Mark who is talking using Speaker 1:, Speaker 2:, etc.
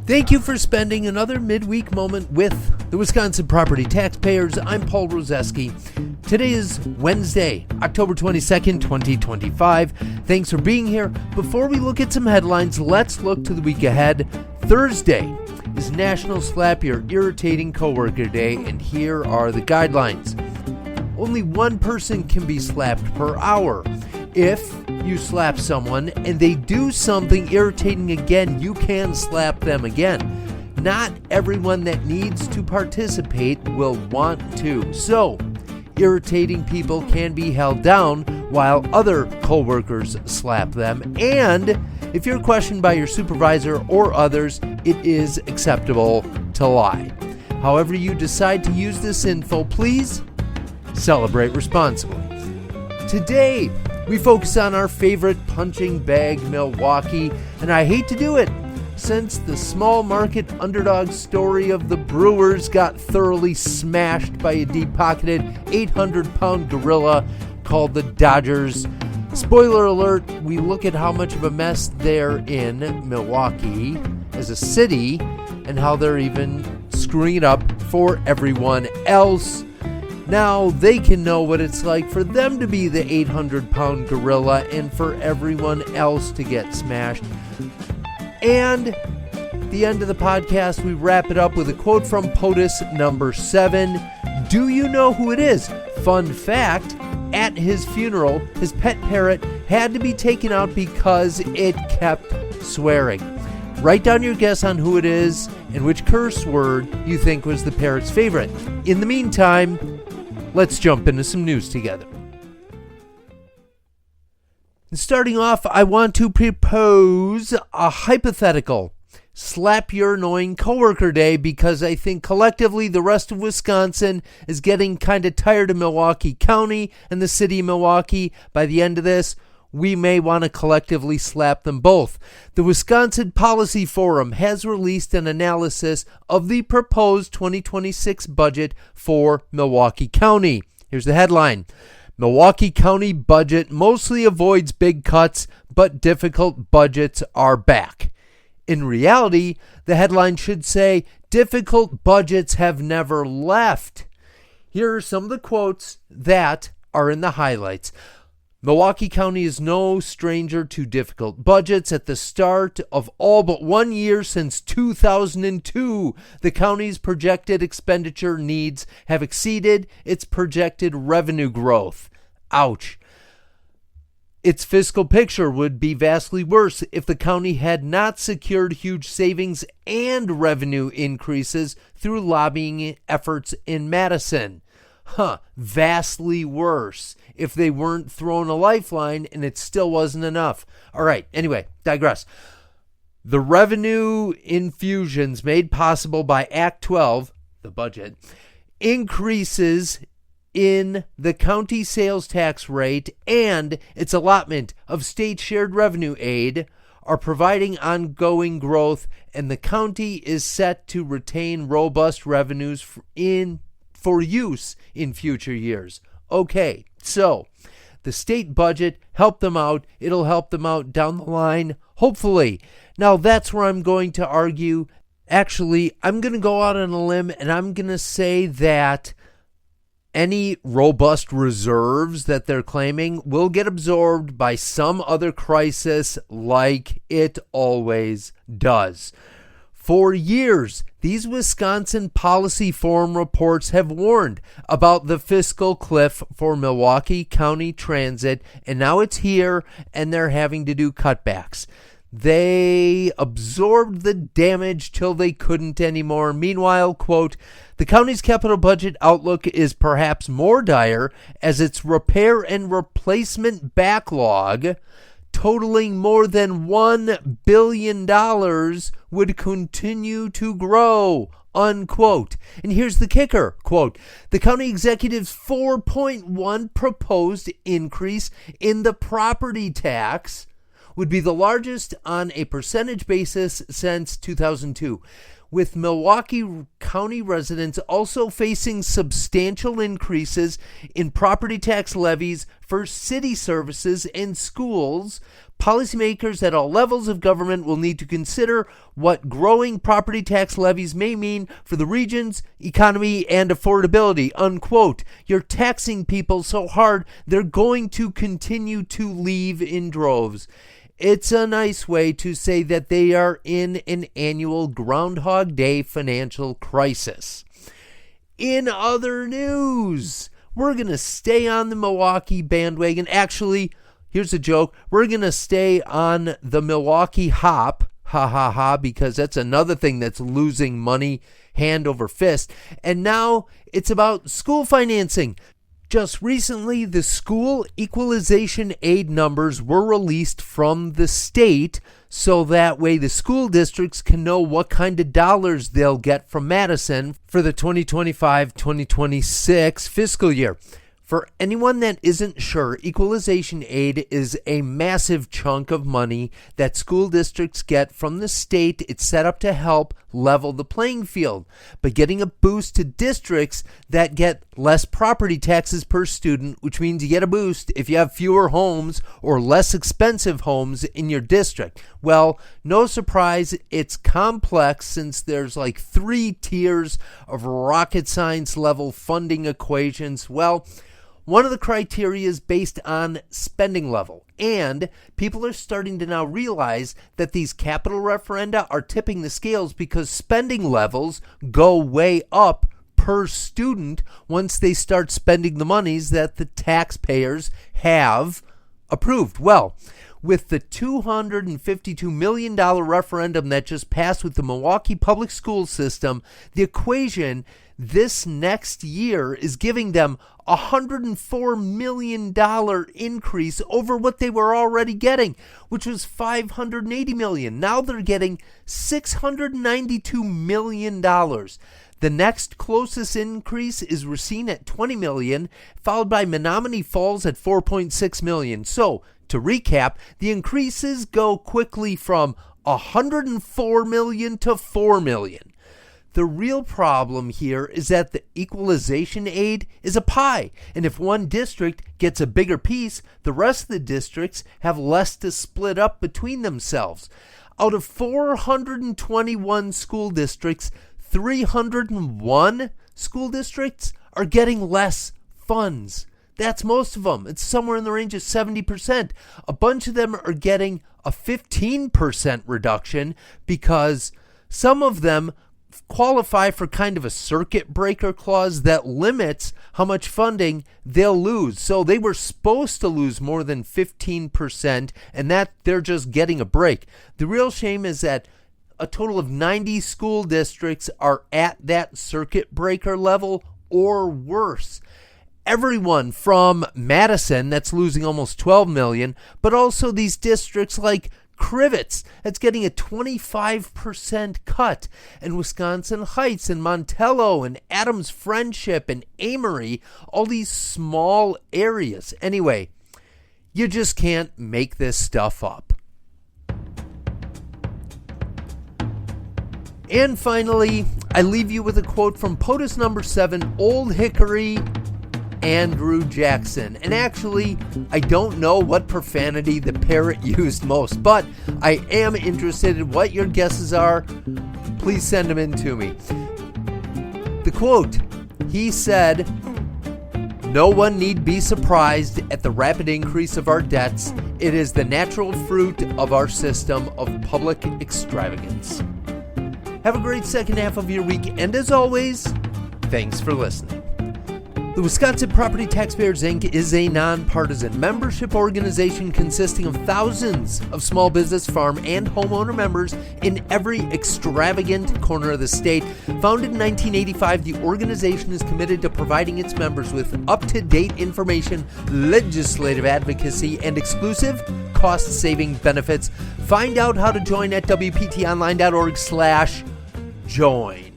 Speaker 1: Thank you for spending another midweek moment with the Wisconsin Property Taxpayers. I'm Paul Rozeski. Today is Wednesday, October 22nd, 2025. Thanks for being here. Before we look at some headlines, let's look to the week ahead. Thursday is National Slap Your Irritating Coworker Day, and here are the guidelines. Only one person can be slapped per hour. If you slap someone and they do something irritating again, you can slap them again. Not everyone that needs to participate will want to. So, irritating people can be held down while other coworkers slap them. And if you're questioned by your supervisor or others, it is acceptable to lie. However you decide to use this info, please celebrate responsibly. Today, we focus on our favorite punching bag, Milwaukee, and I hate to do it since the small market underdog story of the Brewers got thoroughly smashed by a deep-pocketed 800-pound gorilla called the Dodgers. Spoiler alert, we look at how much of a mess they're in Milwaukee as a city and how they're even screwing it up for everyone else. Now they can know what it's like for them to be the 800-pound gorilla and for everyone else to get smashed. And at the end of the podcast, we wrap it up with a quote from POTUS number 7. Do you know who it is? Fun fact, at his funeral, his pet parrot had to be taken out because it kept swearing. Write down your guess on who it is and which curse word you think was the parrot's favorite. In the meantime, let's jump into some news together. Starting off, I want to propose a hypothetical slap your annoying coworker day because I think collectively the rest of Wisconsin is getting kind of tired of Milwaukee County and the city of Milwaukee. By the end of this, we may want to collectively slap them both. The Wisconsin Policy Forum has released an analysis of the proposed 2026 budget for Milwaukee County. Here's the headline. Milwaukee County budget mostly avoids big cuts, but difficult budgets are back. In reality, the headline should say, difficult budgets have never left. Here are some of the quotes that are in the highlights. Milwaukee County is no stranger to difficult budgets. At the start of all but 1 year since 2002, the county's projected expenditure needs have exceeded its projected revenue growth. Ouch. Its fiscal picture would be vastly worse if the county had not secured huge savings and revenue increases through lobbying efforts in Madison. Vastly worse if they weren't thrown a lifeline and it still wasn't enough. All right, anyway, digress. The revenue infusions made possible by Act 12, the budget, increases in the county sales tax rate and its allotment of state shared revenue aid are providing ongoing growth, and the county is set to retain robust revenues for use in future years. Okay, so the state budget helped them out. It'll help them out down the line, hopefully. Now, that's where I'm going to argue. Actually, I'm going to go out on a limb, and I'm going to say that any robust reserves that they're claiming will get absorbed by some other crisis like it always does. For years, these Wisconsin Policy Forum reports have warned about the fiscal cliff for Milwaukee County Transit, and now it's here, and they're having to do cutbacks. They absorbed the damage till they couldn't anymore. Meanwhile, quote, the county's capital budget outlook is perhaps more dire as its repair and replacement backlog, totaling more than $1 billion, would continue to grow, unquote. And here's the kicker, quote, the county executive's 4.1 proposed increase in the property tax would be the largest on a percentage basis since 2002. with Milwaukee County residents also facing substantial increases in property tax levies for city services and schools. Policymakers at all levels of government will need to consider what growing property tax levies may mean for the region's economy and affordability, unquote. You're taxing people so hard, they're going to continue to leave in droves. It's a nice way to say that they are in an annual Groundhog Day financial crisis. In other news, we're going to stay on the Milwaukee bandwagon. Actually, here's a joke. We're going to stay on the Milwaukee hop, because that's another thing that's losing money hand over fist. And now it's about school financing. Just recently, the school equalization aid numbers were released from the state, so that way the school districts can know what kind of dollars they'll get from Madison for the 2025-2026 fiscal year. For anyone that isn't sure, equalization aid is a massive chunk of money that school districts get from the state. It's set up to help level the playing field, but getting a boost to districts that get less property taxes per student, which means you get a boost if you have fewer homes or less expensive homes in your district. Well, no surprise, it's complex since there's like 3 tiers of rocket science level funding equations. Well, one of the criteria is based on spending level, and people are starting to now realize that these capital referenda are tipping the scales because spending levels go way up per student once they start spending the monies that the taxpayers have approved. Well, with the $252 million referendum that just passed with the Milwaukee Public Schools system, the equation this next year is giving them a $104 million increase over what they were already getting, which was $580 million. Now they're getting $692 million. The next closest increase is Racine at $20 million, followed by Menominee Falls at $4.6 million. So, to recap, the increases go quickly from $104 million to $4 million. The real problem here is that the equalization aid is a pie, and if one district gets a bigger piece, the rest of the districts have less to split up between themselves. Out of 421 school districts, 301 school districts are getting less funds. That's most of them. It's somewhere in the range of 70%. A bunch of them are getting a 15% reduction because some of them qualify for kind of a circuit breaker clause that limits how much funding they'll lose. So they were supposed to lose more than 15%, and that they're just getting a break. The real shame is that a total of 90 school districts are at that circuit breaker level or worse. Everyone from Madison, that's losing almost $12 million, but also these districts like Crivets, that's getting a 25% cut, and Wisconsin Heights and Montello and Adams Friendship and Amory, all these small areas. Anyway, you just can't make this stuff up. And finally, I leave you with a quote from POTUS number 7, Old Hickory, Andrew Jackson. And actually, I don't know what profanity the parrot used most, but I am interested in what your guesses are. Please send them in to me. The quote, he said, "No one need be surprised at the rapid increase of our debts. It is the natural fruit of our system of public extravagance." Have a great second half of your week, and as always, thanks for listening. The Wisconsin Property Taxpayers, Inc. is a nonpartisan membership organization consisting of thousands of small business, farm, and homeowner members in every extravagant corner of the state. Founded in 1985, the organization is committed to providing its members with up-to-date information, legislative advocacy, and exclusive cost-saving benefits. Find out how to join at WPTOnline.org/join.